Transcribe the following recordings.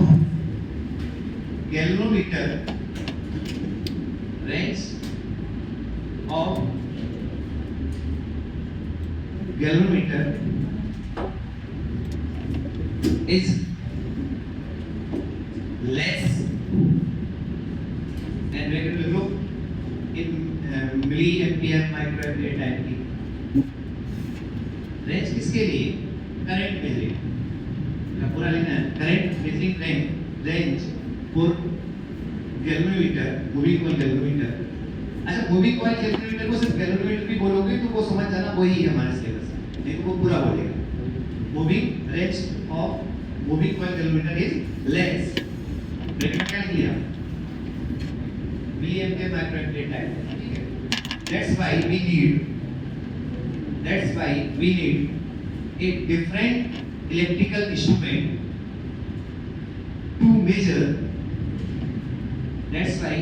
of galvanometer, range of galvanometer is less, and we're going to look in milliampere microampere type की range किसके लिए? Current measuring का पूरा लिखना है, current measuring range for galvanometer, moving coil galvanometer. अच्छा, moving coil galvanometer को सिर्फ गैल्वेनोमीटर भी बोलोगे तो वो समझ जाना वही है हमारे सिलेबस, नहीं तो वो पूरा बोलेगा। Moving range of moving coil galvanometer is less, bracket क्या लिया? milliampere microampere type, ठीक है। That's why we need a different electrical instrument to measure. That's why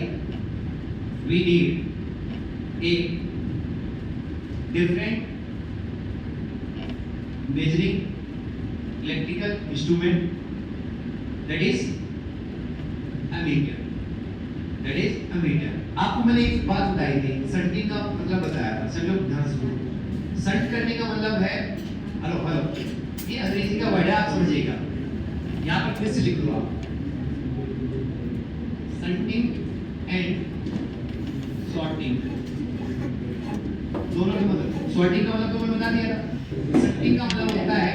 we need a different measuring electrical instrument, that is ammeter. आपको मैंने एक बात बताई थी, शंटिंग का मतलब बताया था। सब लोग ध्यान सुनो। शंट करने का मतलब है, हेलो, ये अंग्रेजी का वर्ड है, आप समझिएगा। यहाँ पर फिर से लिख लो आप, शंटिंग एंड सॉर्टिंग, दोनों का मतलब। सॉर्टिंग का मतलब तो मैं बता दिया था। शंटिंग का मतलब होता है,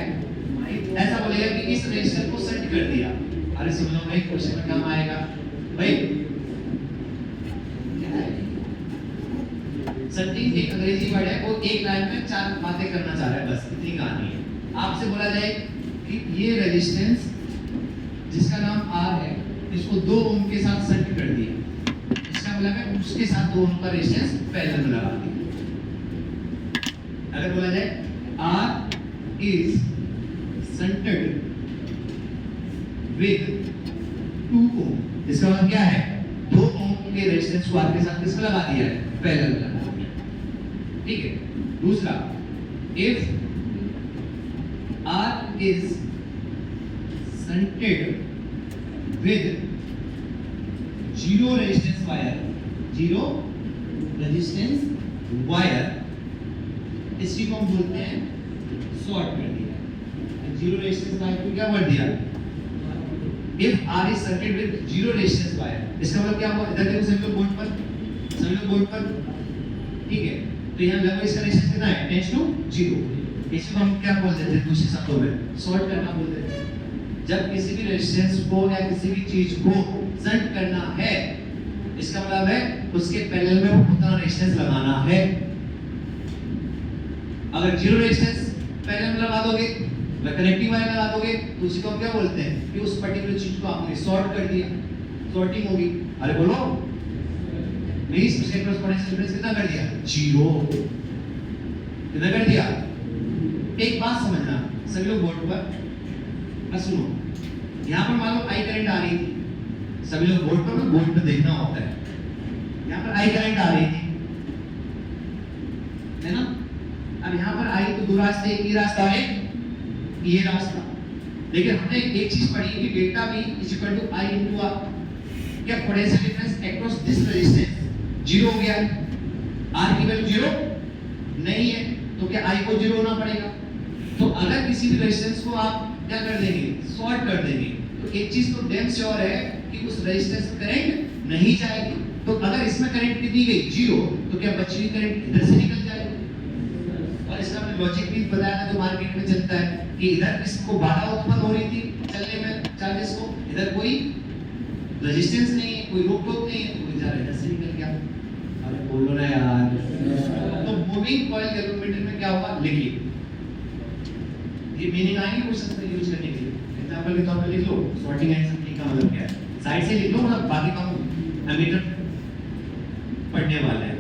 ऐसा बोलेगा कि इस रेजिस्टर को शंट कर दिया। अरे समझो भाई, क्वेश्चन में काम आएगा भाई। शंटिंग एक अंग्रेजी वर्ड है, वो एक लाइन में चार बातें करना चाह रहा है, बस इतनी कहानी है। आपसे बोला जाए कि ये रेजिस्टेंस जिसका नाम R है, इसको 2 ओम के साथ शंट कर दिया, इसका मतलब है उसके साथ 2 ओम का रेजिस्टेंस पैरेलल में लगा दिया। अगर बोला जाए R is shunted with 2 ओम, इसका मतलब क्या है? 2 ओम के रेजिस्टेंस को R के साथ किसमें लगा दिया है? पैरेलल में लगा दिया, ठीक है। दूसरा, if R is shunted with 0 resistance wire, इसी को हम बोलते हैं शॉर्ट कर दिया। 0 रेजिस्टेंस वायर को क्या बोल दिया? if R is shunted with 0 resistance wire, इसका मतलब क्या हुआ? इधर देखो सभी लोग बोर्ड पर, ठीक है। तो यहाँ लगभग इसका रेजिस्टेंस कितना है? Tends to 0। इसको हम क्या बोल देते हैं? दूसरे शब्दों में शॉर्ट करना बोल देते हैं। जब किसी भी रेजिस्टेंस को या किसी भी चीज को शंट करना है, इसका मतलब है उसके पैरेलल में उतना रेजिस्टेंस लगाना है। अगर 0 रेजिस्टेंस पैरेलल में लगा दोगे, कनेक्टिंग वायर लगा दोगे, तो उसी को हम क्या बोलते हैं कि उस पर्टिकुलर चीज को आपने शॉर्ट कर दिया, शॉर्टिंग होगी। अरे बोलो, नहीं, उसके कॉरेस्पॉन्डेंस डिफरेंस कितना कर दिया? 0। कितना कर दिया? एक बात समझना सभी लोग बोर्ड पर, सुनो। यहाँ पर मान लो आई करंट आ रही थी, सभी लोग बोर्ड पर देखना होता है। यहाँ पर आई करंट आ रही थी, है ना? अब यहाँ पर आई तो 2 रास्ते, एक ही रास्ता है, ये रास्ता। लेकिन हमने एक चीज पढ़ी कि delta V is equal to I into R। क्या potential difference across this resistance 0 हो गया है? R की वैल्यू 0 नहीं है, तो क्या I को 0 होना पड़ेगा। तो अगर किसी भी रेजिस्टेंस को आप क्या कर देंगे? शॉर्ट कर देंगे, तो एक चीज तो डैम श्योर है कि उस रेजिस्टेंस में करंट नहीं जाएगी। तो अगर इसमें करंट कितनी गई? 0, तो क्या बची हुई करंट इधर से निकल जाएगी। और इसका हमने लॉजिक भी बताया था जो मार्केट में चलता है कि इधर इसको बाधा उत्पन्न हो रही थी चलने में चार्जेस को, इधर कोई रेजिस्टेंस नहीं है, कोई रोक टोक नहीं है, तो इधर इधर से निकल गया। अरे बोलो ना यार। तो मूविंग कॉइल गैल्वेनोमीटर में क्या होगा? लिखिए, ये मीनिंग आएगी क्वेश्चन में यूज करने के लिए। एग्जांपल के तौर पे लिख लो, सॉर्टिंग एंड शंटिंग का मतलब क्या है। साइड से लिख लो, मतलब बाकी काम एमीटर पढ़ने वाला है।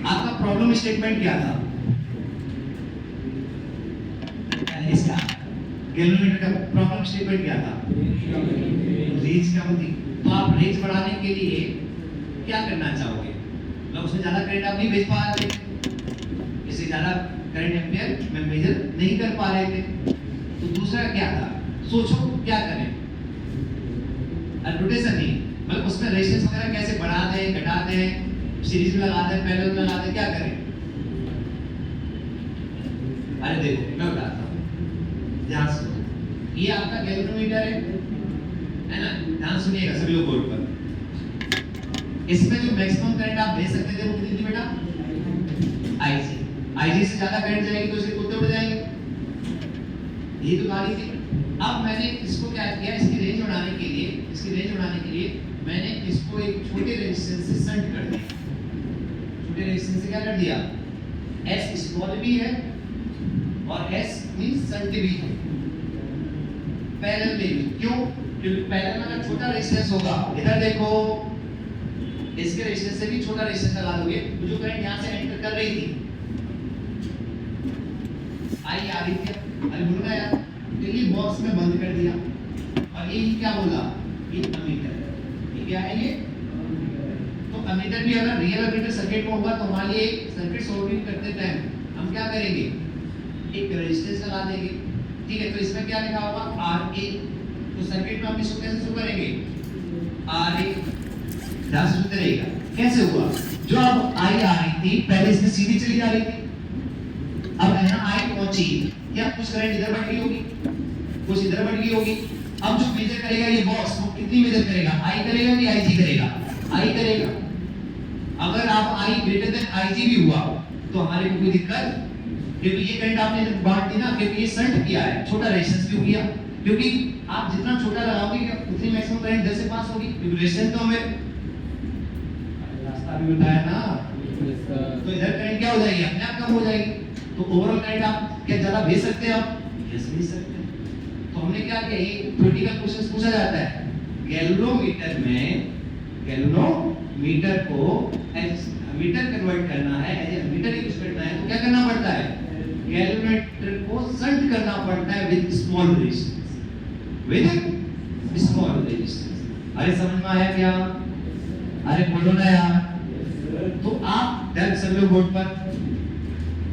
आपका प्रॉब्लम स्टेटमेंट क्या था? इसका गैल्वेनोमीटर का प्रॉब्लम स्टेटमेंट क्या था? रेंज कम थी। तो आप रेंज बढ़ाने के लिए क्या करना चाहोगे? मतलब उसमें ज्यादा करंट आप नहीं भेज पा रहे थे, इससे ज्यादा करंट एम्पियर में मेजर नहीं कर पा रहे थे, तो दूसरा क्या था, सोचो क्या करें, रोटेशन नहीं, मतलब उसमें रेजिस्टेंस वगैरह कैसे बढ़ा दें, घटा दें, सीरीज में लगा दें, पैरेलल में लगा दें, क्या करें? अरे देखो मैं बताता हूँ, ध्यान सुनो, ये आपका गैल्वेनोमीटर है ना, ध्यान सुनिएगा सभी लोग बोर्ड पर। इसमें जो मैक्सिमम करंट आप दे सकते थे वो कितनी थी बेटा? आईजी। आईजी से ज्यादा करंट जाएगी तो इसके कुत्ते उड़ जाएंगे, यही तो गाड़ी थी। अब मैंने इसको क्या किया, इसकी रेंज बढ़ाने के लिए मैंने इसको एक छोटे रेजिस्टेंस से शंट कर दिया। छोटे रेजिस्टेंस से क्या कर दिया? एस स्मॉल भी है और एस मींस शंट भी है, पैरेलल में भी। क्यों? क्योंकि पैरेलल में अगर छोटा रेजिस्टेंस होगा, इधर देखो, इसके रेजिस्टेंस से भी छोटा रेजिस्टेंस लगा दोगे तो जो करंट यहां से एंटर कर रही थी, आई आ रही थी, अरे भूल गया यार, तो ये बॉक्स में बंद कर दिया और ये क्या बोला, ये अमीटर, ये क्या है ये? तो अमीटर भी अगर रियल अमीटर सर्किट में होगा तो मान लीजिए सर्किट सॉल्विंग करते टाइम हम क्या करेंगे, एक रेजिस्टेंस लगा देंगे, ठीक है? तो इसमें क्या लिखा होगा, RA। तो सर्किट में हम इसको कैसे शुरू करेंगे, RA, ध्यान से सुनते रहिएगा। कैसे हुआ, जो अब आई आ रही थी पहले इसमें सीधी चली जा रही थी, अब यहाँ आई पहुंची, क्या कुछ करंट इधर बढ़ गई होगी, कुछ इधर बढ़ गई होगी। अब जो मेजर करेगा ये बॉक्स, वो कितनी मेजर करेगा, आई करेगा कि आईजी करेगा? आई करेगा। अगर आप आई ग्रेटर देन आईजी भी हुआ तो हमारे को कोई दिक्कत, क्योंकि ये करंट आपने जब बांट दी ना, क्योंकि ये शंट किया है, छोटा रेजिस्टेंस क्यों किया? क्योंकि आप जितना छोटा लगाओगे उतनी मैक्सिमम करंट इधर से पास होगी, क्योंकि रेजिस्टेंस तो हमें रास्ता भी बताया ना, तो इधर करंट क्या हो जाएगी, अपने आप कम हो जाएगी। तो ओवरऑल करंट आप क्या ज्यादा भेज सकते हैं? आप यस भेज सकते हैं। तो हमने क्या किया, ये थ्योरेटिकल क्वेश्चन पूछा जाता है, गैल्वेनोमीटर में, गैल्वेनोमीटर को मीटर कन्वर्ट करना है, एज मीटर यूज करना है, तो क्या करना पड़ता है, गैल्वेनोमीटर को शंट करना पड़ता है with small resistance, with small resistance. अरे समझ में आया क्या? अरे बोलो ना यार। तो आप डर सब लोग बोर्ड पर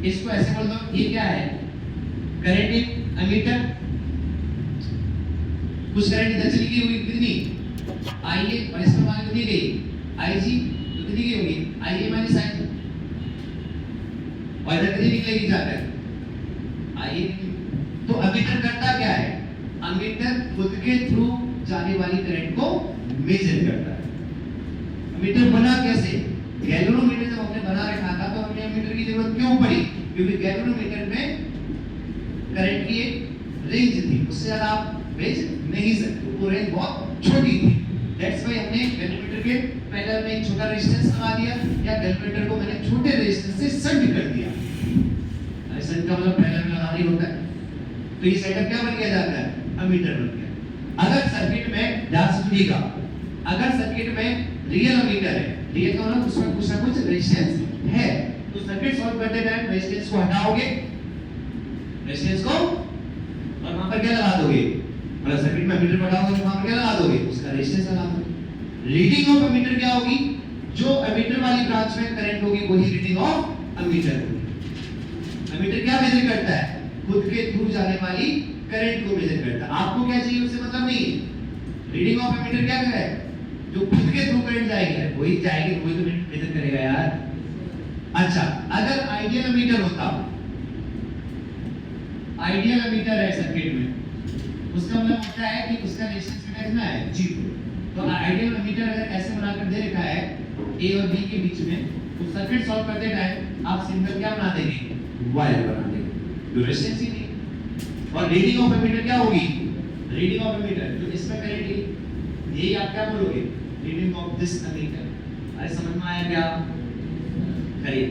इसको ऐसे बोल दो, ये क्या है, करंट इन अमीटर, कुछ करंट इधर चली गई होगी, कितनी, आईए, और इसमें मान कितनी गई, आईजी, तो कितनी गई होगी, आईए माइनस आईजी, और इधर कितनी निकलेगी जाकर, आईए। तो अमीटर करता क्या है, अमीटर खुद के थ्रू जाने वाली करंट को मेजर करता है। अमीटर बना कैसे, गैल्वेनोमीटर जब हमने बना रखा था तो हमें अमीटर की जरूरत क्यों पड़ी, क्योंकि गैल्वेनोमीटर में करंट की एक रेंज थी, उससे ज्यादा आप भेज नहीं सकते, वो रेंज बहुत छोटी थी। दैट्स व्हाई हमने गैल्वेनोमीटर के पैरेलल में एक छोटा रेजिस्टेंस लगा दिया, या गैल्वेनोमीटर को मैंने छोटे रेजिस्टेंस से शंट कर दिया। शंट का मतलब पैरेलल में लगाना ही होता है। तो ये सेटअप क्या बन गया जाता है, अमीटर बन गया। अगर सर्किट में, ध्यान से सुनिएगा, अगर सर्किट में रियल अमीटर है, रियल का मतलब उसमें कुछ ना कुछ रेजिस्टेंस है, तो सर्किट सॉल्व करते टाइम रेजिस्टेंस को हटाओगे, रेजिस्टेंस को, और वहां पर क्या लगा दोगे, मतलब सर्किट में अमीटर बढ़ाओगे तो वहां पर क्या लगा दोगे, उसका रेजिस्टेंस लगा दोगे। रीडिंग ऑफ अमीटर क्या होगी, जो अमीटर वाली ब्रांच में करंट होगी वही रीडिंग ऑफ अमीटर होगी। अमीटर क्या मेजर करता है, खुद के थ्रू जाने वाली करंट को मेजर करता है। आपको क्या चाहिए उससे मतलब नहीं है। रीडिंग ऑफ अमीटर क्या है, जो खुद के थ्रू करंट जाएगी वही जाएगी, वही तो मेजर करेगा यार। अच्छा, अगर आइडियल अमीटर होता, आइडियल अमीटर है सर्किट में, उसका मतलब होता है कि उसका रेजिस्टेंस कितना है, 0। तो आइडियल अमीटर अगर ऐसे बनाकर दे रखा है ए और बी के बीच में, तो सर्किट सॉल्व करते टाइम आप सिंबल क्या बना देंगे, वायर बना देंगे, जो रेजिस्टेंस ही नहीं। और रीडिंग ऑफ अमीटर क्या होगी, रीडिंग ऑफ अमीटर जो इसमें करंट है, यही आप क्या बोलोगे, रीडिंग ऑफ दिस अमीटर। अरे समझ में आया क्या, करिए।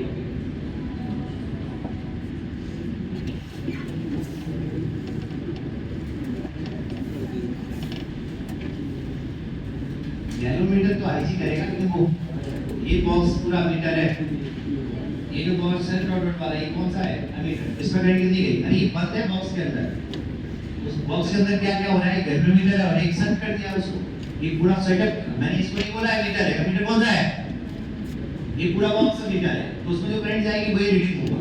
गैल्वेनोमीटर तो आईजी करेगा, लेकिन वो ये बॉक्स पूरा मीटर है, ये जो बॉक्स है डॉट वाला, ये कौन सा है, अमीटर, इसमें करंट कितनी गई, अरे ये बंद है बॉक्स के अंदर, उस बॉक्स के अंदर क्या क्या हो रहा है, गैल्वेनोमीटर है और एक शंट कर दिया उसको, ये पूरा सेटअप। मैंने इसको नहीं बोला है मीटर है, अमीटर कौन सा है, ये पूरा बॉक्स मीटर है, तो उसमें जो करंट जाएगी वही रीडिंग होगा।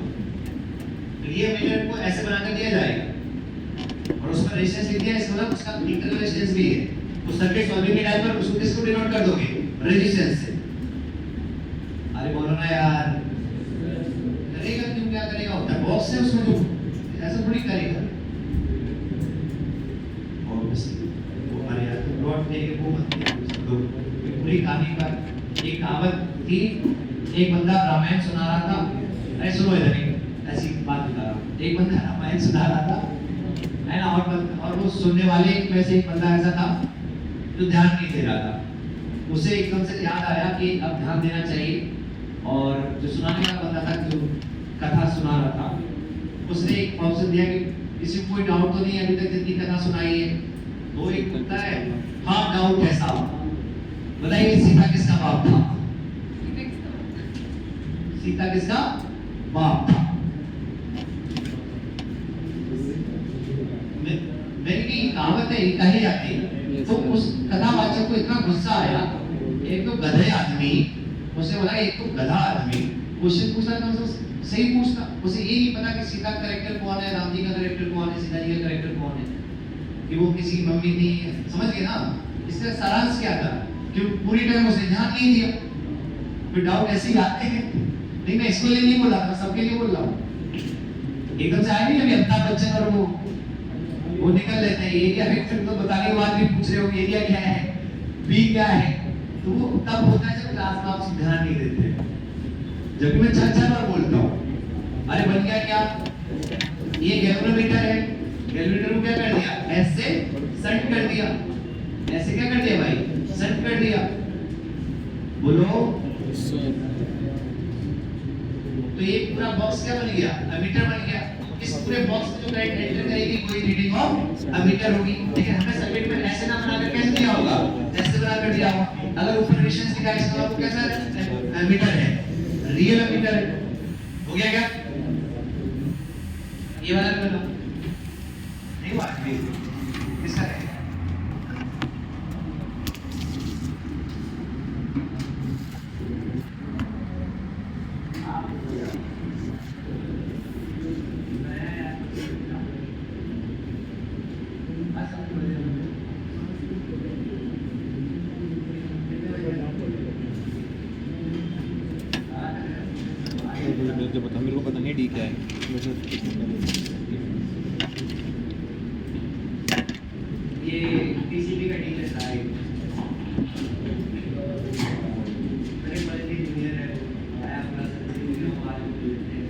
तो ये मीटर को ऐसे बनाकर दिया जाएगा और पर रेजिस्टेंस लिख दिया, इसका मतलब उसका इंटरनल रेजिस्टेंस भी है। तो सर्किट सॉल्विंग के टाइम पर उसको किसको डिनोट कर दोगे? रेजिस्टेंस से। अरे बोलो ना यार, करेगा क्यों? क्या करेगा? होता है बॉक्स है उसमें, जो ऐसा थोड़ी करेगा। ऑब्वियसली वो अरे यार प्लॉट देके वो मत दो। पूरी कहानी पर एक कहावत थी, एक बंदा रामायण सुना रहा था। अरे सुनो इधर, ऐसी बात बता रहा हूँ। एक बंदा रामायण सुना रहा था है ना, और वो सुनने वाले में से एक बंदा ऐसा था जो ध्यान नहीं दे रहा था। उसे एकदम से याद आया कि अब ध्यान देना चाहिए, और जो सुनाने वाला बंदा था, जो कथा सुना रहा था, उसने एक ऑप्शन दिया कि किसी को कोई डाउट तो नहीं अभी तक जितनी कथा सुनाई है? वो एक बोलता है हाँ डाउट है साहब, बताइए सीता किसका बाप था? सीता किसका बाप था? मेरी कहावत है, कही जाती है। तो उस कथावाचक को इतना गुस्सा आया, एक तो गधे आदमी, उसने बोला एक तो गधा आदमी क्वेश्चन पूछता था, तो सही पूछता, उसे ये नहीं पता कि सीता का कैरेक्टर कौन है, राम जी का कैरेक्टर कौन है, सीता जी का कैरेक्टर कौन है, कि वो किसी की मम्मी थी। समझ गए ना? इसका सारांश क्या था कि पूरी टाइम उसने ध्यान नहीं दिया। फिर डाउट ऐसे ही आते हैं। नहीं, मैं इसके लिए नहीं बोल रहा था, सबके लिए बोल रहा हूँ। एकदम से आए नहीं अभी अमिताभ बच्चन और वो निकल लेते हैं एरिया वेक्टर, तो बताने के बाद भी पूछ रहे हो एरिया क्या है, बी क्या है। तो वो तब होता है जब क्लास में आप ध्यान नहीं देते। जब मैं 4 बार बोलता हूँ, अरे बन गया क्या? ये गैल्वेनोमीटर है, गैल्वेनोमीटर को क्या कर दिया? ऐसे सेट कर दिया। ऐसे क्या कर दिया भाई? सेट कर दिया। बोलो। तो ये पूरा बॉक्स क्या बन गया? एमीटर बन गया। इस पूरे बॉक्स में जो करंट एंटर करेगी कोई रीडिंग ऑफ एमीटर होगी। लेकिन हमें सर्किट में ऐसे ना बनाकर कैसे दिया होगा? ऐसे बनाकर दिया होगा। अगर ऊपर रेजिस्टेंस दिखा है, इसका मतलब कैसा एमीटर है? रियल एमीटर है। हो गया क्या? ये वाला कर लो। नहीं हुआ? किसका है? जो बता, मेरे को पता नहीं डी क्या है। ये टीसीपी का डी जैसा है। मेरे बड़े इंजीनियर है, आया अपना सर्टिफिकेट हमारे को देते हैं।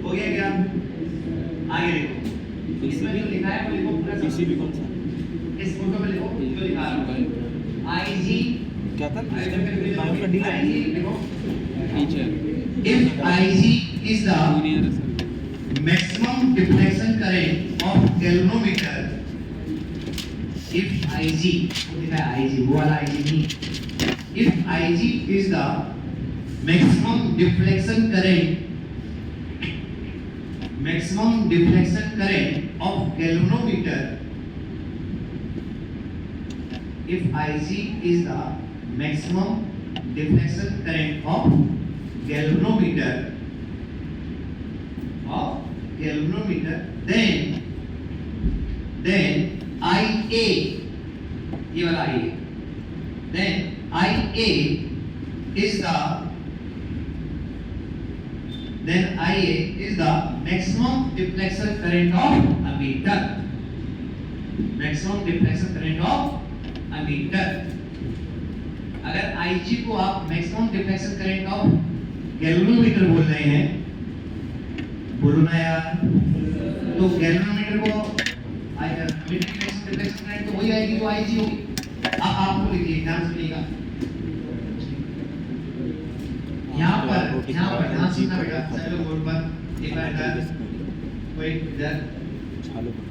हो गया क्या? आगे लिखो। इसमें जो लिखा है वो लिखो पूरा। टीसीपी कौन सा? इस फोटो में लिखो जो लिखा है आईजी क्या था? नाम का डी है। Teacher. If IG is the maximum deflection current of galvanometer, if IG, वो वाला IG नहीं, if IG is the maximum deflection current of galvanometer, if IG is the maximum deflection current of galvanometer, then IA, ये वाला IA, then IA is the maximum deflection current of ammeter. Maximum deflection current of ammeter. अगर IG को आप maximum deflection current of galvanometer बोल रहे हैं, बोलो ना यार, तो गैल्वेनोमीटर को डिफ्लेक्शन करंट तो वही आएगी जो आईजी होगी। आपको लिखिए, ध्यान सुनिएगा। यहाँ पर ध्यान सुनना बेटा, चलो बोर्ड पर एक बार इधर, कोई इधर,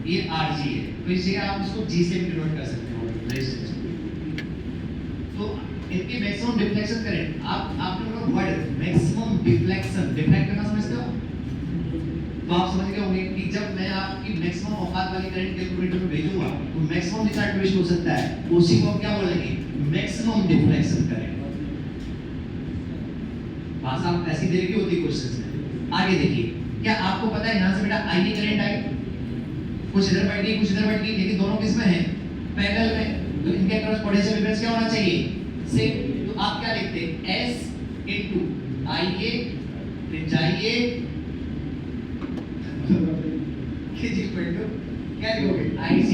ये आरजी है, तो इसे आप इसको जी से भी डिनोट कर सकते हो रेजिस्टेंस। तो इनकी मैक्सिमम डिफ्लेक्शन करंट, आपने बोला वर्ड मैक्सिमम डिफ्लेक्शन, डिफ्लेक्ट करना समझते हो? तो आप समझ गए होंगे कि जब मैं आपकी मैक्सिमम औकात वाली करंट कैलकुलेटर में भेजूंगा तो मैक्सिमम जितना ट्विस्ट हो सकता है उसी को हम क्या बोलेंगे? Maximum deflection current. भाषा ऐसी दे रखी होती है क्वेश्चंस में। आगे देखिए, क्या आपको पता है यहाँ से बेटा आई करंट आई, कुछ इधर बढ़ गई कुछ इधर बढ़ गई, लेकिन दोनों किस में है, पैरेलल में, तो इनके अक्रॉस पोटेंशियल डिफरेंस क्या होना चाहिए, सेम। तो आप क्या लिखते हैं, S इनटू IA, फिर जाइए क्या लिखोगे, IG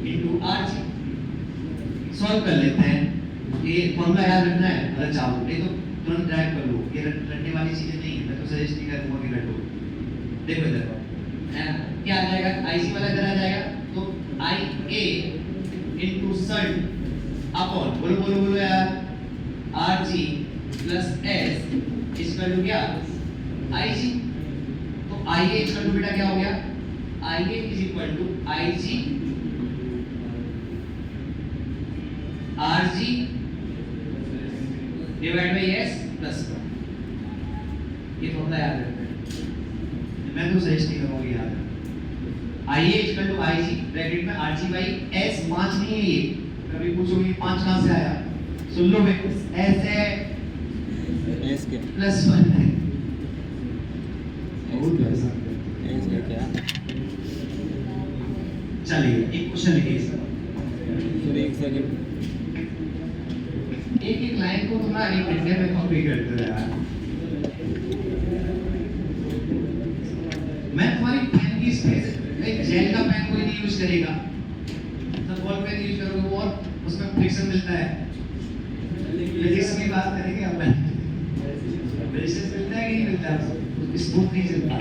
इनटू RG। सॉल्व कर लेते हैं, ये फॉर्मूला याद रखना है अगर चाहो, नहीं तो तुरंत ड्राइव कर लो, ये रटने वाली चीजें नहीं है, मैं तो सजेस्ट नहीं करूंगा कि रटो। देखो इधर क्या आ जाएगा, IC वाला इधर आ जाएगा, तो IA इनटू सन अपॉन, बोलो बोलो बोलो यार, RG plus S equal to क्या, IG। तो IA इक्वल टू बेटा क्या हो गया, IA is equal to IG RG divide by S plus 1। ये फॉर्मूला याद रखना है, मैं तो सजेस्ट नहीं करूंगा याद रखना। IA equal to IG bracket में RG बाई S, 5 नहीं है ये, कभी पूछोगे 5 कहां से आया, सुन लो भाई, S है एस के प्लस 1 है, एस के क्या, चलिए एक क्वेश्चन लिखिए इसका। फिर एक सेकंड, एक एक लाइन को थोड़ा एक घंटे में कॉपी करते हो यार। मैं तुम्हारी पेन की स्पेस, एक जेल का पेन कोई नहीं यूज करेगा, सब बॉल पेन यूज करोगे वो, और उसमें फ्रिक्शन मिलता है। फिजिक्स की बात करेंगे अपन, फ्रिक्शन मिलता है कि नहीं मिलता है, स्मूथ नहीं चलता।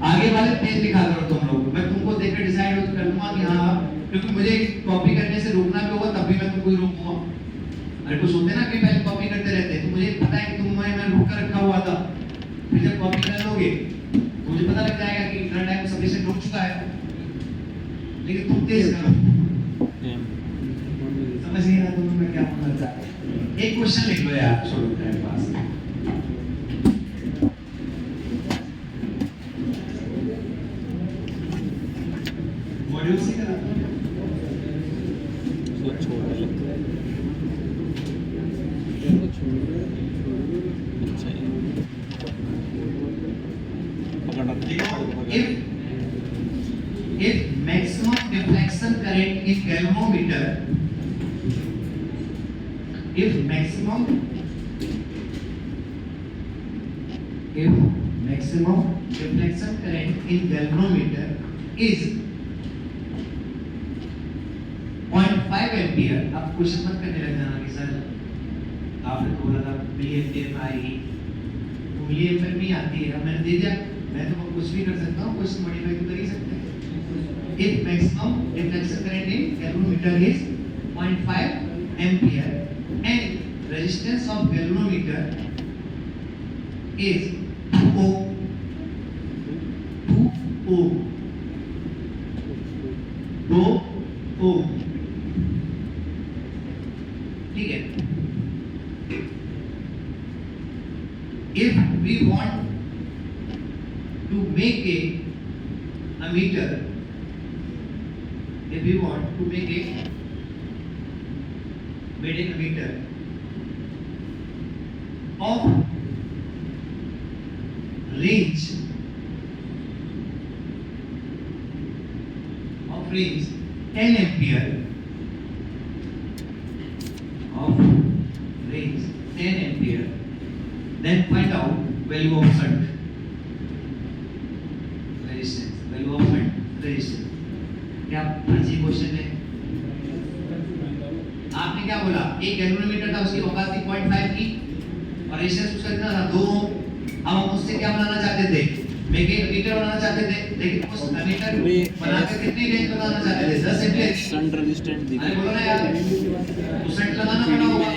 आगे वाले पेज दिखा करो तुम लोग, मैं तुमको देखकर डिसाइड कर लूंगा कि हाँ, क्योंकि मुझे कॉपी करने से रोकना भी होगा, तब भी मैं तुमको ही रोकूंगा। अरे कुछ होते ना कि पहले कॉपी करते रहते हैं, तो मुझे पता है कि मैं रोक कर रखा हुआ था, फिर जब कॉपी कर लोगे तो मुझे पता लग जाएगा कि इतना टाइम सफिशिएंट हो चुका है, लेकिन तुम तेज करो, समझ नहीं रहा तुम मैं क्या बोलना चाहता हूं। एक क्वेश्चन लिख लो यार, छोड़ो टाइम पास। मॉड्यूल से करा उसको छोड़ दे, अच्छा है, पकड़ if maximum deflection current in galvanometer, if maximum deflection current in galvanometer is 0.5 ampere. अब क्वेश्चन मत करने लग जाना कि सर आपने तो बोला था मिली एम्पियर में आएगी, तो मिली एम्पियर में आती है, अब मैंने दे दिया, मैं तो कुछ भी कर सकता हूँ, क्वेश्चन मॉडिफाई तो कर ही सकते हैं। If maximum deflection current in galvanometer is 0.5 ampere and resistance of galvanometer is 2 ohm, 2 ohm, ठीक है। If we want to make a meter, if we want to make a meter of range 10 ampere, of range 10 ampere, then find out value of shunt resistance, value of shunt resistance। क्या फर्जी question है, आपने क्या बोला, एक galvanometer था, उसकी औकात थी 0.5 की और रेजिस्टेंस उसका कितना था, 2 ओम। अब हम उससे क्या बनाना चाहते थे, मीटर बनाना चाहते थे, लेकिन उस मीटर बनाकर कितनी रेंज बनाना चाहते थे, 10 एम्पीयर। शंट रेजिस्टेंस दी, अरे बोलो ना यार, तो शंट लगाना पड़ा होगा,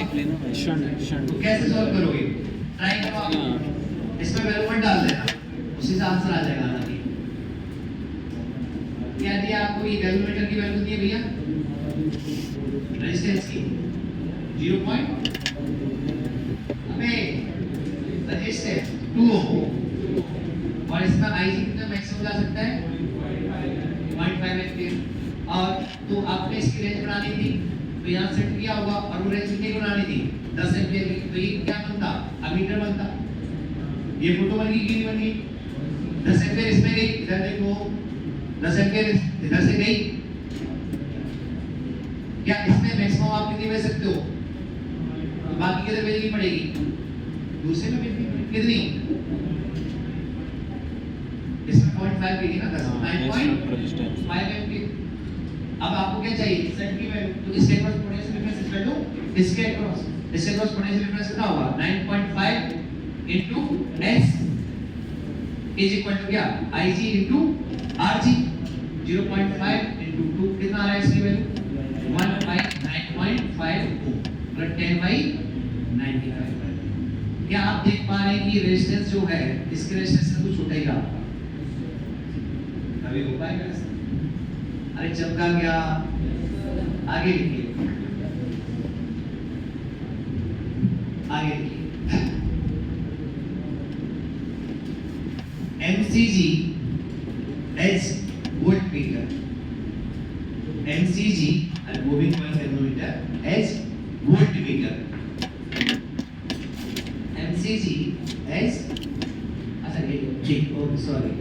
शंट तो कैसे सॉल्व करोगे, ट्राई करो आप, इसमें वैल्यू मत डाल देना, उसी से आंसर आ जाएगा ना। क्या दिया आपको, ये गैल्वेनोमीटर की वैल्यू दी है भैया, रेजिस्टेंस की 0. अबे रेजिस्टेंस 2 ओम, और इसमें IG कितना मैक्सिमम जा सकता है 0.5 एम्पीयर। और तो आपने इसकी रेंज बनानी थी, तो यहाँ सेट किया होगा, और वो रेंज कितनी बनानी थी 10 एम्पीयर की, तो ये क्या बनता, अमीटर बनता। ये फोटो बन गई कि नहीं बन गई? 10 एम्पीयर इसमें गई, इधर देखो 10 एम्पीयर इधर से गई। क्या इसमें मैक्सिमम आप कितनी भेज सकते हो? बाकी किधर भेजनी पड़ेगी? दूसरे में भेजनी पड़ेगी। कितनी? इसमें 0.5 भेजी ना 10 9.5 एम्पीयर। अब आपको क्या चाहिए? सेट की वैल्यू, तो इसके cross potential difference equal to इसके क्रॉस पोटेंशियल डिफरेंस कितना होगा? 9.5 into S is equal to क्या? Ig into Rg। 0.5 into 2 कितना आ रहा है इसकी वैल्यू? 1/9.5 ओम 10/95। क्या आप देख पा रहे हैं कि रेजिस्टेंस जो है इसके रेजिस्टेंस से कुछ छूटेगा? कभी हो पाएगा ऐसा? अरे चमका गया। आगे लिखिए, आगे लिखिए। MCG as voltmeter, MCG and moving coil thermometer as voltmeter, MCG as अच्छा ये ठीक, ओके सॉरी,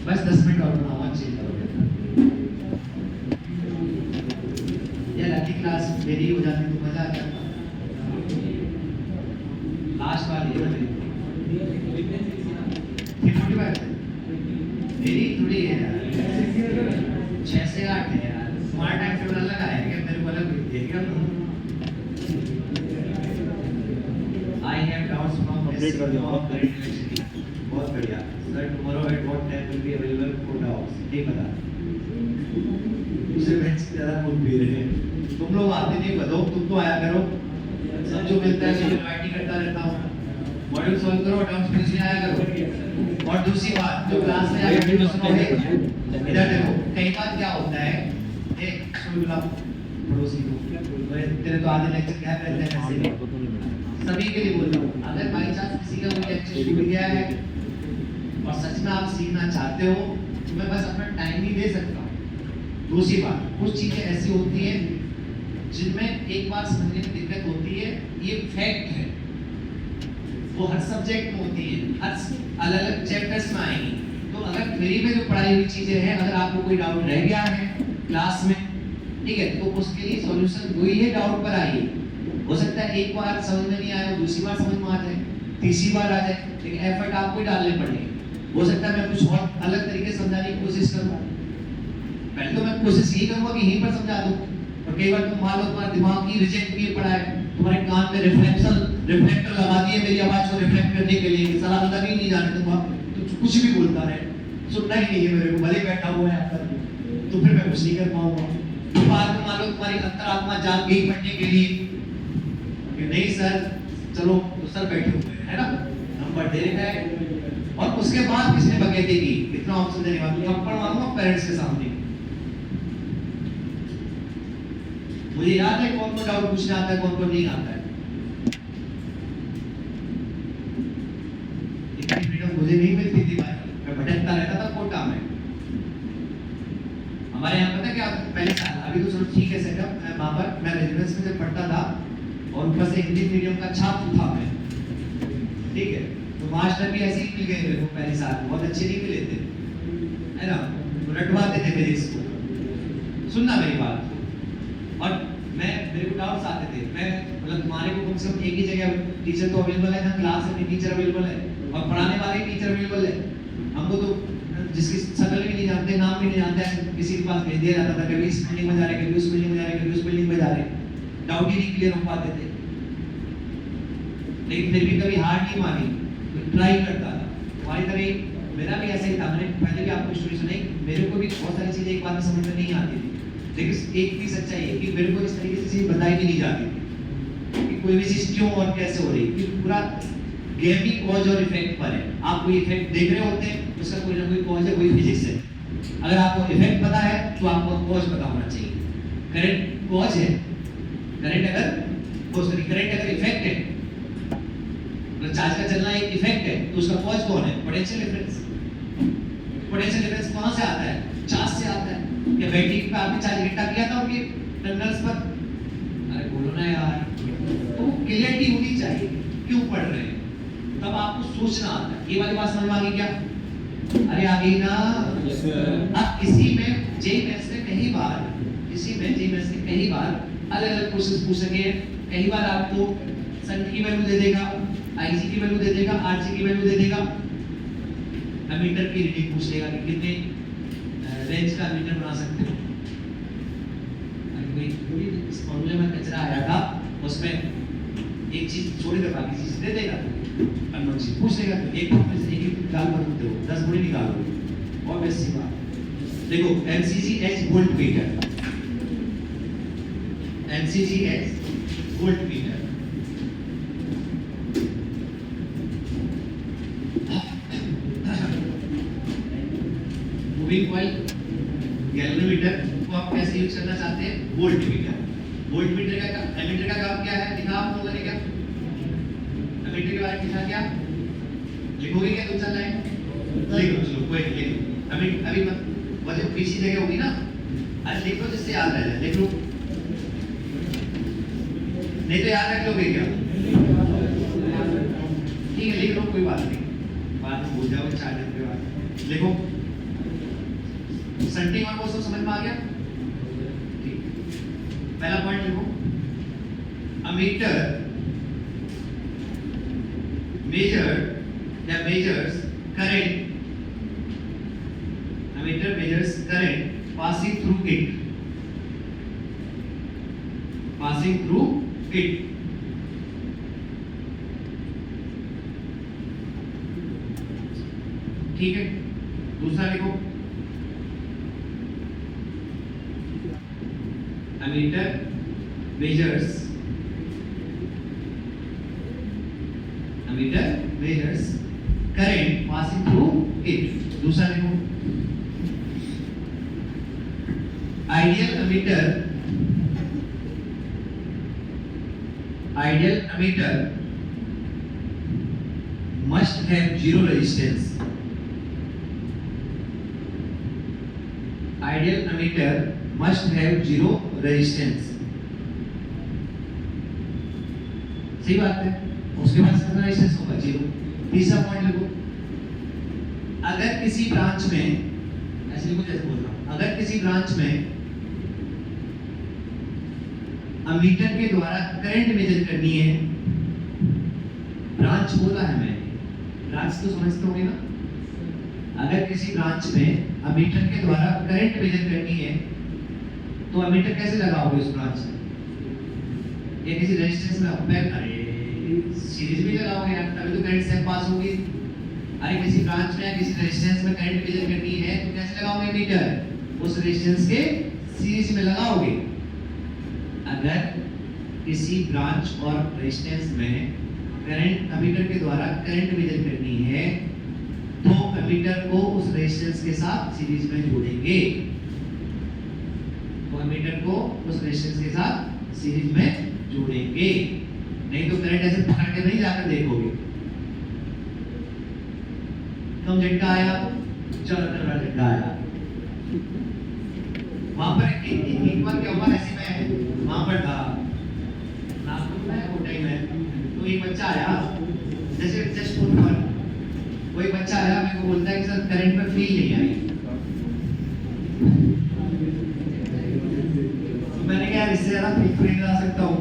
बस 10 मिनट और बनाओ, चेंज करोगे यार। अगली क्लास मेरी हो जाती तो मजा आ जाता। लास्ट वाली है ना मेरी, 45 मेरी थोड़ी है यार, 6 से 8 है यार। तुम्हारा टाइम टेबल अलग आएगा, मेरे को अलग देखेगा। I have doubts from update कर दिया बहुत बढ़िया sir. Tomorrow at what time will be available for doubts? नहीं पता, दूसरे बेंच पे ज़्यादा खून पी रहे हैं। तुम लोग आते नहीं, बताओ तुम तो आया करो, सब जो मिलता है मैं इनवाइट ही करता रहता हूँ। मॉड्यूल सॉल्व करो, डाउट्स पूछ लिया आया करो। और दूसरी बात, जो क्लास में आके वीडियो सुनोगे, इधर देखो, कई बार क्या होता है, एक सुन लो पड़ोसी को, तेरे तो आधे लेक्चर गैप रहते हैं ऐसे ही। सभी के लिए बोल रहा हूँ, अगर बाई चांस किसी का कोई लेक्चर छूट गया है और सच में आप सीखना चाहते हो तो मैं बस अपना टाइम ही दे सकता हूँ। दूसरी बात, कुछ चीज़ें ऐसी होती हैं जिनमें एक बार समझने में दिक्कत होती है, ये फैक्ट है, वो हर सब्जेक्ट में होती है, हर अलग अलग चैप्टर्स में आएंगी। तो अगर मेरी में जो पढ़ाई हुई चीज़ें हैं, अगर आपको कोई डाउट रह गया है क्लास में, ठीक है, तो उसके लिए सॉल्यूशन वही है, डाउट पर आइए। हो सकता है एक बार समझ में नहीं आया, दूसरी बार समझ में आ जाए, तीसरी बार आ जाए, लेकिन एफर्ट आपको ही डालने पड़ेंगे। हो सकता है मैं कुछ और अलग तरीके से समझाने की कोशिश करूँ। पहले तो मैं कोशिश यही करूँगा कि यहीं पर समझा दूँ, और कई बार तुम मान लो तुम्हारा दिमाग ही रिजेक्ट किए पड़ा है, तुम्हारे कान में रिफ्लेक्टर लगा दिए मेरी आवाज़ को रिफ्लेक्ट करने के लिए, साला अंदर ही नहीं जाने दूंगा, तो कुछ भी बोलता रहे, सुनना ही नहीं है मेरे को, भले बैठा हुआ है अंदर, तो फिर मैं कुछ नहीं कर पाऊंगा। तो बाद में मान लो तुम्हारी अंतरात्मा जाग गई पढ़ने के लिए कि नहीं सर चलो, तो सर बैठे हुए हैं, है ना, नंबर दे रखा है, और उसके बाद किसने बगैती की, इतना ऑप्शन देने वाला थप्पड़ मारूंगा पेरेंट्स के सामने। मुझे याद है कौन को डाउट पूछना आता है, कौन को नहीं आता है। इतनी फ्रीडम मुझे नहीं मिलती थी भाई, मैं भटकता रहता था कोटा में। हमारे यहाँ पता क्या, पहले साल, अभी तो चलो ठीक है सेटअप, मैं वहाँ पर मैं रेजिडेंस में जब पढ़ता था और ऊपर से हिंदी मीडियम का छात्र था मैं, ठीक है, तो मास्टर भी ऐसे ही मिल गए मेरे को पहले साल, बहुत अच्छे नहीं मिले थे, है ना, तो रटवाते थे मेरे इसको। सुनना मेरी बात, और मेरे को डाउट्स आते थे, मैं मतलब तुम्हारे को कम से कम एक ही जगह टीचर तो अवेलेबल है ना, क्लास में टीचर अवेलेबल है और पढ़ाने वाले टीचर अवेलेबल है। हमको तो जिसकी शक्ल भी नहीं जानते, नाम भी नहीं जानते, किसी के पास भेज दिया जाता था, कभी इस बिल्डिंग में जा रहे, कभी उस बिल्डिंग में जा रहे, कभी उस बिल्डिंग में जा रहे, डाउट ही नहीं क्लियर हो पाते थे। लेकिन फिर भी कभी हार नहीं मानी, ट्राई करता था। हमारी तरह मेरा भी ऐसा ही था, मैंने पहले भी आपको स्टोरी सुनाई, मेरे को भी बहुत सारी चीज़ें एक बार में समझ में नहीं आती थी, लेकिन एक भी सच्चाई है कि मेरे को इस तरीके से चीज़ बताई भी नहीं जाती थी कि कोई भी चीज़ क्यों और कैसे हो रही, क्योंकि पूरा गेम ही कॉज और इफेक्ट पर है। आप कोई इफेक्ट देख रहे होते हैं, उसका कोई ना कोई कॉज है, कोई फिजिक्स है। अगर आपको इफेक्ट पता है तो आपको कॉज पता होना चाहिए। करंट कॉज है, करंट अगर इफेक्ट है, मतलब चार्ज का चलना एक इफेक्ट है, तो उसका कॉज कौन है? Potential difference. पोटेंशियल डिफरेंस कहां से आता है? चार्ज से आता है। या बैटरी पे आपने चार्ज इकट्ठा किया था उनके टर्मिनल्स पर, अरे बोलो ना सोचना आता है। ये वाली बात समझ में आ गई क्या? अरे आ गई ना? Yes, sir. अब इसी में जेई मैथ्स ने कई बार अलग अलग क्वेश्चंस पूछ सके हैं। कई बार आपको सन की वैल्यू दे देगा, आईजी की वैल्यू दे देगा, आरजी की वैल्यू दे देगा, एमीटर की रीडिंग पूछ लेगा कि कितने रेंज का एमीटर बना सकते हो। अरे भाई इस फॉर्मूले में कचरा आया था, उसमें एक चीज छोड़ के बाकी चीज दे देगा, अननोन चीज पूछ लेगा, तो एक में से एक निकाल सकते हो, 10 गुणे निकालोगे। और बेसिक बात देखो, MCGH volt meter, MCGH volt meter, moving coil galvanometer को आप कैसे यूज करना चाहते हैं? Volt meter. वोल्ट मीटर का एमीटर का काम क्या है? लिखा आप लोगों ने क्या? एमीटर के बारे में लिखा क्या? लिखोगे क्या 2-4 लाइन? लिख लो, चलो कोई नहीं, लिख लो। अभी मत वजह पीछे जगह होगी ना, आज लिख लो जिससे याद रह जाए, लिख लो, नहीं तो याद रख लोगे क्या? ठीक है लिख लो, कोई बात नहीं, बाद में भूल जाओगे 4 दिन के बाद। लिखो, सेंटिंग और वो सब समझ में आ गया? ठीक, पहला पॉइंट लिखो, ammeter measures current, ammeter measures current passing through it, ठीक है। दूसरा लिखो, ammeter measures current passing through it। दूसरा लिखो, ideal ammeter must have zero resistance। Ideal ammeter must have zero resistance। सही बात है, उसके पास कितना रेजिस्टेंस होगा? 0। तीसरा पॉइंट लिखो, अगर किसी ब्रांच में, ऐसे लिखो जैसे बोल रहा हूं, अगर किसी ब्रांच में अमीटर के द्वारा करंट मेजर करनी है, ब्रांच बोला है मैंने, ब्रांच तो समझते होंगे ना। अगर किसी ब्रांच में अमीटर के द्वारा करंट मेजर करनी है, तो अमीटर कैसे लगाओगे उस ब्रांच में? ये किसी रेजिस्टेंस में अपेयर, अरे सीरीज में लगाओगे यार, तभी तो करंट से पास होगी। अरे किसी ब्रांच में या किसी रेजिस्टेंस में करंट मेजर करनी है, तो कैसे लगाओगे मीटर? उस रेजिस्टेंस के सीरीज में लगाओगे। अगर किसी ब्रांच और रेजिस्टेंस में करंट अमीटर के द्वारा करंट मेजर करनी है, तो अमीटर को उस रेजिस्टेंस के साथ सीरीज में जोड़ेंगे, तो अमीटर को उस रेजिस्टेंस के साथ सीरीज में जोड़ेंगे, नहीं तो करंट ऐसे पकड़ के नहीं जाकर देखोगे। कम झटका आया, चलो तेरा झटका आया, वहां पर एक बार क्या हुआ, ऐसे में वहां पर था नागपुर में वो टाइम है, तो एक बच्चा आया, जैसे जस्ट फोन पर वो एक बच्चा आया, मेरे को बोलता है कि सर करंट पर फील नहीं आई। तो मैंने कहा यार इससे ज्यादा फील नहीं ला सकता हूँ,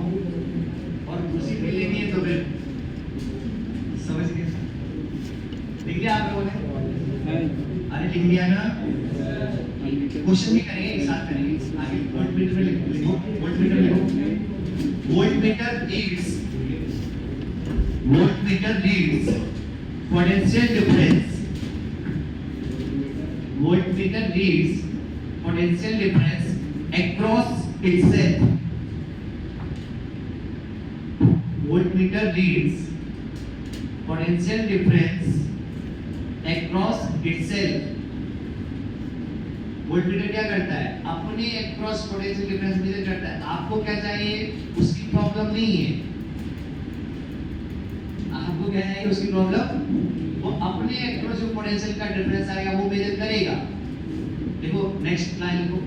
और दूसरी फील लेनी है तो फिर समझ गए, लिख लिया आप लोगों ने? अरे लिख लिया ना? क्वेश्चन भी करेंगे, एक साथ करेंगे आगे। वोल्टमीटर में लिखो, वोल्टमीटर लिखो, voltmeter reads potential difference, voltmeter reads potential difference across itself, voltmeter reads potential difference across itself. Voltmeter क्या करता है? अपने अक्रॉस पोटेंशियल डिफरेंस मेजर करता है। आपको क्या चाहिए? उसकी प्रॉब्लम नहीं है, आपको क्या चाहिए? उसकी प्रॉब्लम, वो अपने अक्रॉस जो पोटेंशियल का डिफरेंस आएगा वो मेजर करेगा। देखो नेक्स्ट लाइन लिखो,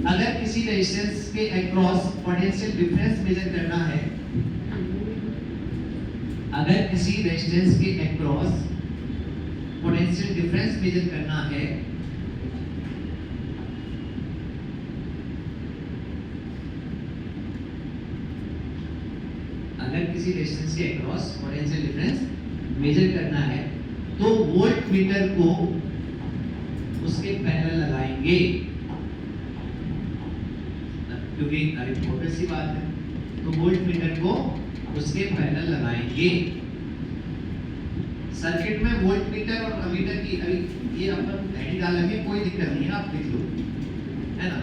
अगर किसी रेजिस्टेंस के अक्रॉस पोटेंशियल डिफरेंस मेजर करना है, अगर किसी रेजिस्टेंस के अक्रॉस पोटेंशियल डिफरेंस मेजर करना है के अक्रॉस पोटेंशियल डिफरेंस मेजर करना है तो वोल्ट मीटर को उसके पैरेलल लगाएंगे, क्योंकि रिपोर्टर सी बात है, तो वोल्ट मीटर को उसके पैरेलल लगाएंगे। सर्किट में वोल्ट मीटर और अमीटर की अभी ये अपन हेडिंग डालेंगे, कोई दिक्कत नहीं है, आप लिख लो, है ना।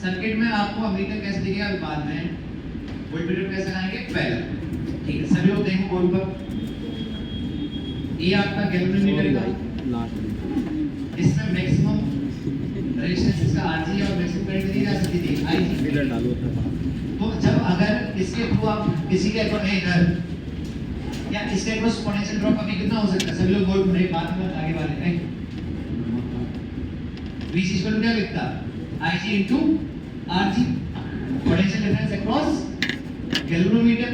सर्किट में आपको अमीटर कैसे दिखेगा अभी बाद में, वोल्ट मीटर कैसे लगाएंगे पैरेलल, ठीक है। सभी लोग देखो बोर्ड पर, ये आपका गैल्वेनोमीटर है, इसमें मैक्सिमम रेजिस्टेंस इसका आरजी और मैक्सिमम करंट दी जा सकती थी आईजी मीटर डालो। तो जब अगर इसके थ्रू आप किसी के अक्रॉस इधर या इसके अक्रॉस पोटेंशियल ड्रॉप अभी कितना हो सकता है, सभी लोग बोर्ड में बात में आगे वाले हैं, V इक्वल टू क्या लिखता IG into RG, potential difference across galvanometer,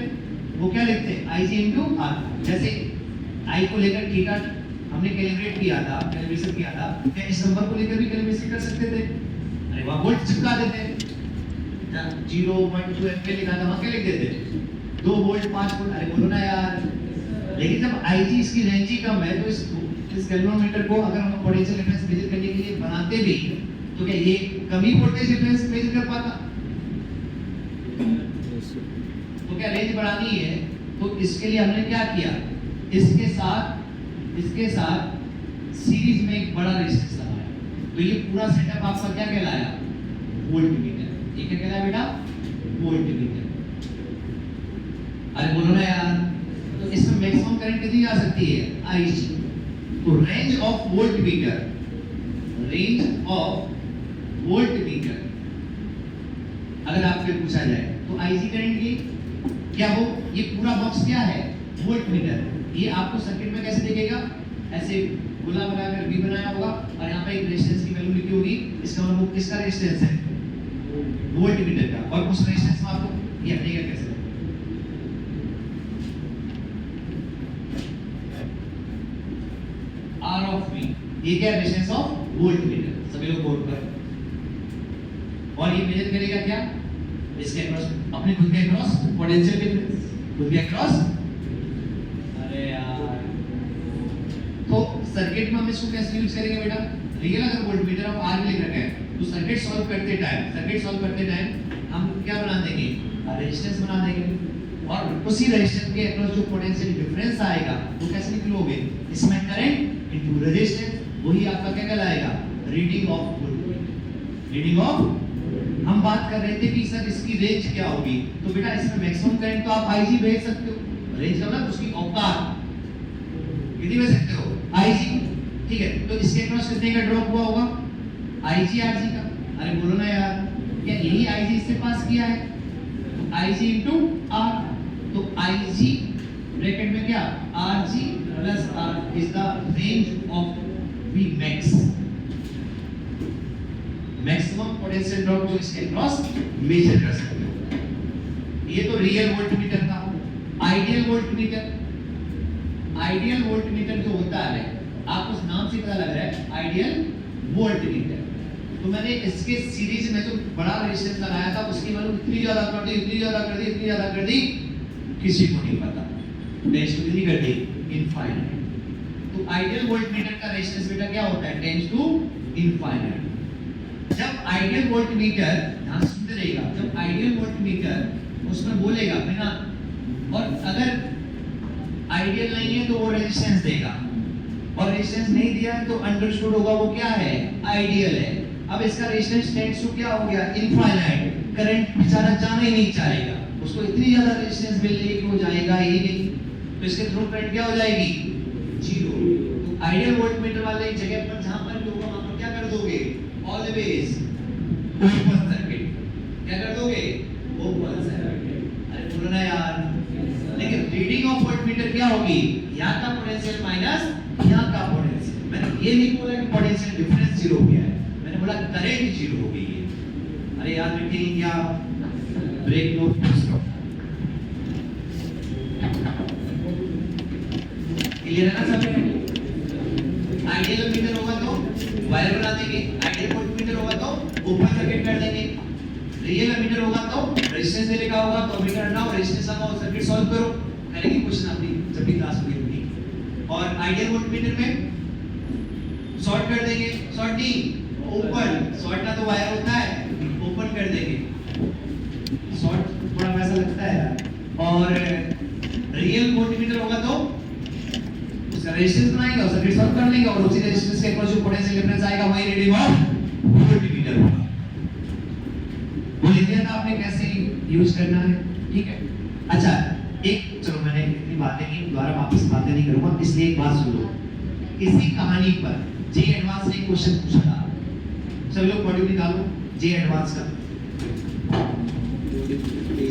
वो क्या लिखते हैं IG इनटू R। जैसे I को लेकर थीटा हमने कैलिब्रेट किया था, कैलिब्रेशन किया था, क्या इस नंबर को लेकर भी कैलिब्रेशन कर सकते थे? अरे वाह, वोल्ट चिपका देते, 0.2 एम्पीयर लिखा था, वहां क्या लिख देते 2 वोल्ट 5 वोल्ट, अरे बोलो ना यार। लेकिन जब IG इसकी रेंज ही कम है तो इस गैल्वेनोमीटर को अगर हम पोटेंशियल डिफरेंस मेजर करने के लिए बनाते भी तो क्या ये कम ही वोल्टेज डिफरेंस मेजर कर पाता? तो क्या रेंज बढ़ानी है तो इसके लिए हमने क्या किया, इसके साथ सीरीज में एक बड़ा रेजिस्टेंस लगाया। तो ये पूरा सेटअप आपका क्या कहलाया, वोल्टमीटर। ये क्या कहलाया बेटा, वोल्टमीटर। अरे बोलो ना यार, तो इसमें मैक्सिमम करंट कितनी जा सकती है, IG। तो range of voltmeter, range of voltmeter अगर आपसे पूछा जाए तो IG करंट की क्या हो, ये पूरा बॉक्स क्या है, वोल्टमीटर। ये आपको सर्किट में कैसे दिखेगा, ऐसे गोला बनाकर V बनाया होगा और यहाँ पे एक रेजिस्टेंस की वैल्यू लिखी होगी, इसका मतलब किसका रेजिस्टेंस है, वोल्टमीटर का। और उस रेजिस्टेंस में आपको ये अपडेट कैसे R ऑफ V, ये क्या रेजिस्टेंस ऑफ वोल्टमीटर, सभी लोग बोर्ड पर। और ये मेजर करेगा क्या, इसके अक्रॉस, अपने खुद के अक्रॉस पोटेंशियल डिफरेंस, खुद के अक्रॉस। अरे यार, तो सर्किट में हम इसको कैसे यूज करेंगे बेटा, रियल अगर वोल्टमीटर और R लिख रखा है तो सर्किट सॉल्व करते टाइम हम क्या बना देंगे, रेजिस्टेंस बना देंगे। और उसी रेजिस्टेंस के अक्रॉस जो पोटेंशियल डिफरेंस आएगा वो कैसे निकलोगे, इसमें करंट इनटू रेजिस्टेंस, वही आपका क्या कहलाएगा, reading of voltmeter. Reading of, हम बात कर रहे थे कि सर इसकी रेंज क्या होगी, तो बेटा इसमें मैक्सिमम करंट तो आप IG भेज सकते हो, रेंज का मतलब उसकी औकात कितनी भेज सकते हो, IG, ठीक है। तो इसके अक्रॉस कितने का ड्रॉप हुआ होगा, IG RG का। अरे बोलो ना यार, क्या यही IG इससे पास किया है, तो IG इनटू R, तो IG ब्रैकेट में क्या, RG plus R is the range of V max, maximum potential drop जो इसके अक्रॉस मेजर कर सकते हो। ये तो रियल वोल्टमीटर था। आइडियल वोल्टमीटर, आइडियल वोल्टमीटर जो होता है, आपको उस नाम से पता लग रहा है आइडियल वोल्टमीटर। तो मैंने इसके सीरीज में जो बड़ा रेजिस्टेंस लगाया था उसकी वैल्यू इतनी ज्यादा कर दी, इतनी ज्यादा कर दी, इतनी ज्यादा कर दी, किसी को नहीं पता, टेंस टू नहीं कर दी, इनफाइनाइट। तो आइडियल वोल्टमीटर का रेजिस्टेंस बेटा क्या होता है, टेंस टू इनफाइनाइट। जब आइडियल वोल्टमीटर, ध्यान सुनते रहिएगा, जब आइडियल वोल्टमीटर उसमें बोलेगा बिना, और अगर आइडियल नहीं है तो वो रेजिस्टेंस देगा, और रेजिस्टेंस नहीं दिया है तो अंडरस्टूड होगा वो क्या है, आइडियल है। अब इसका रेजिस्टेंस टेंड्स टू क्या हो गया, इनफाइनाइट, करंट बेचारा जाना ही नहीं चाहेगा, उसको इतनी ज्यादा रेजिस्टेंस मिल रही है कि वो जाएगा ही नहीं, तो इसके थ्रू करंट क्या हो जाएगी, जीरो। तो आइडियल वोल्टमीटर वाले जगह पर जहां पर भी होगा वहां पर क्या कर दोगे, ऑलवेज ओपन सर्किट, क्या कर दोगे, ओपन सर्किट। अरे बोलो ना यार, लेकिन रीडिंग ऑफ वोल्टमीटर क्या होगी, यहाँ का पोटेंशियल माइनस यहाँ का पोटेंशियल। मैंने ये नहीं बोला कि पोटेंशियल डिफरेंस जीरो हो गया है, मैंने बोला करंट जीरो हो गई है। अरे यार मीटिंग या ब्रेक लो, क्लियर है ना सब? आइडियल मीटर होगा तो वायर बना देंगे, आइडियल वोल्टमीटर होगा तो ओपन सर्किट कर देंगे, रियल मीटर होगा तो रेजिस्टेंस दे लिखा होगा तो मीटर हटाओ, रेजिस्टेंस लगाओ, सर्किट सॉल्व करो। करेंगे क्वेश्चन आपकी जब भी क्लास होगी होगी। और आइडियल वोल्टमीटर में शॉर्ट कर देंगे, शॉर्ट नहीं ओपन, शॉर्ट ना तो वायर होता है, ओपन कर देंगे, शॉर्ट थोड़ा वैसा लगता है यार। और रियल वोल्टमीटर होगा तो उसका रेजिस्टेंस बनाएंगे और सर्किट सॉल्व कर लेंगे, और उसी रेजिस्टेंस के ऊपर जो पोटेंशियल डिफरेंस आएगा वही रीडिंग ऑफ वोल्टमीटर होगा। बोल दिया था आपने कैसे यूज करना है, ठीक है? अच्छा, एक चलो मैंने इतनी बातें की, दोबारा वापस बातें नहीं करूंगा, इसलिए एक बात सुन लो। इसी कहानी पर जे एडवांस ने क्वेश्चन पूछा था, सभी लोग पढ़ो निकालो जे एडवांस का।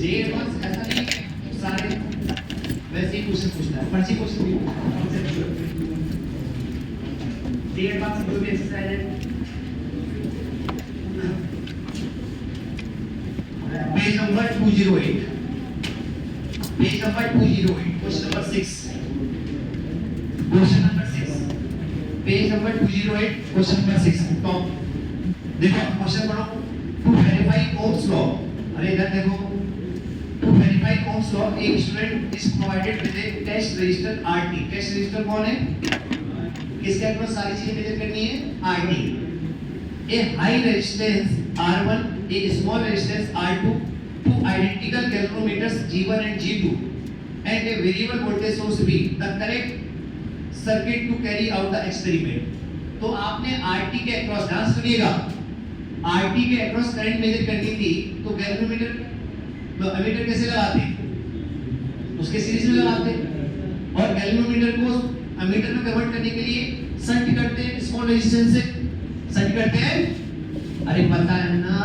जे एडवांस ऐसा नहीं है सारे वैसे ही क्वेश्चन पूछता है, पर्ची क्वेश्चन भी जे एडवांस जो भी एक्सरसाइज है page number 208, page number 208, question number 6, question number 6, page number 208, question number 6। तो देखो क्वेश्चन पढ़ो, टू वेरीफाई ओम्स लॉ। अरे इधर देखो, टू वेरीफाई ओम्स लॉ एक student is provided with a test resistor RT. Test resistor कौन है? किसके ऊपर सारी चीजें मेजर करनी है? RT. A high resistance R1, a small resistance R2, two identical galvanometers G1 and G2, and a variable voltage source V. The correct circuit to carry out the experiment. तो आपने RT के across, ध्यान सुनिएगा, RT के across current measure करनी थी, तो galvanometer ammeter कैसे लगाते? उसके सीरीज में लगाते, और गैल्वेनोमीटर को एमीटर में कन्वर्ट करने के लिए शंट करते हैं, स्मॉल रेजिस्टेंस से शंट करते हैं। अरे पता है ना,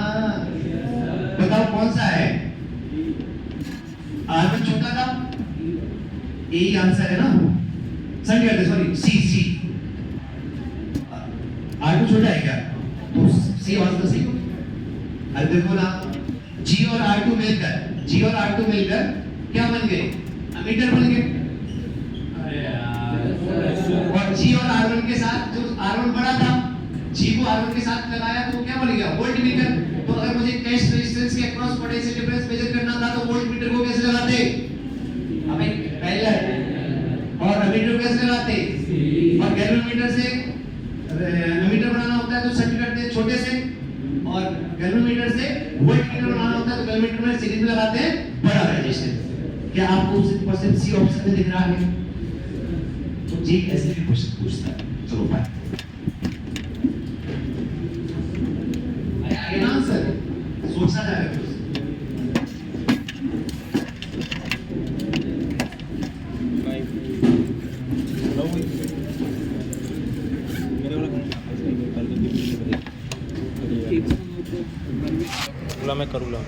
बताओ कौन सा है? R1 छोटा था, यही आंसर है ना? सही करते, सॉरी सी R2 छोटा है क्या? तो सी आंसर सही हो। अरे देखो ना, G और R2 मिलकर क्या बन गए? एमीटर बन गए। अरे यार, और G और R1 के साथ जो R1 बड़ा था, G को R1 के साथ लगाया तो क्या बन गया? वोल्टमीटर। तो अगर मुझे टेस्ट रेजिस्टेंस के अक्रॉस पोटेंशियल डिफरेंस मेजर करना था तो वोल्टमीटर को कैसे लगाते? अबे पैरेलल। और एमीटर को कैसे लगाते? और गैल्वेनोमीटर से एमीटर बनाना होता है तो शंट करते हैं छोटे से, और गैल्वेनोमीटर से वोल्टमीटर बनाना होता है तो गैल्वेनोमीटर में सीरीज में लगाते हैं बड़ा रेजिस्टेंस। क्या आपको उस क्वेश्चन सी ऑप्शन में दिख रहा है? तो जी ऐसे भी क्वेश्चन पूछता है। चलो बाय। आंसर सोचना जाएगा कुछ। मैं करूँगा।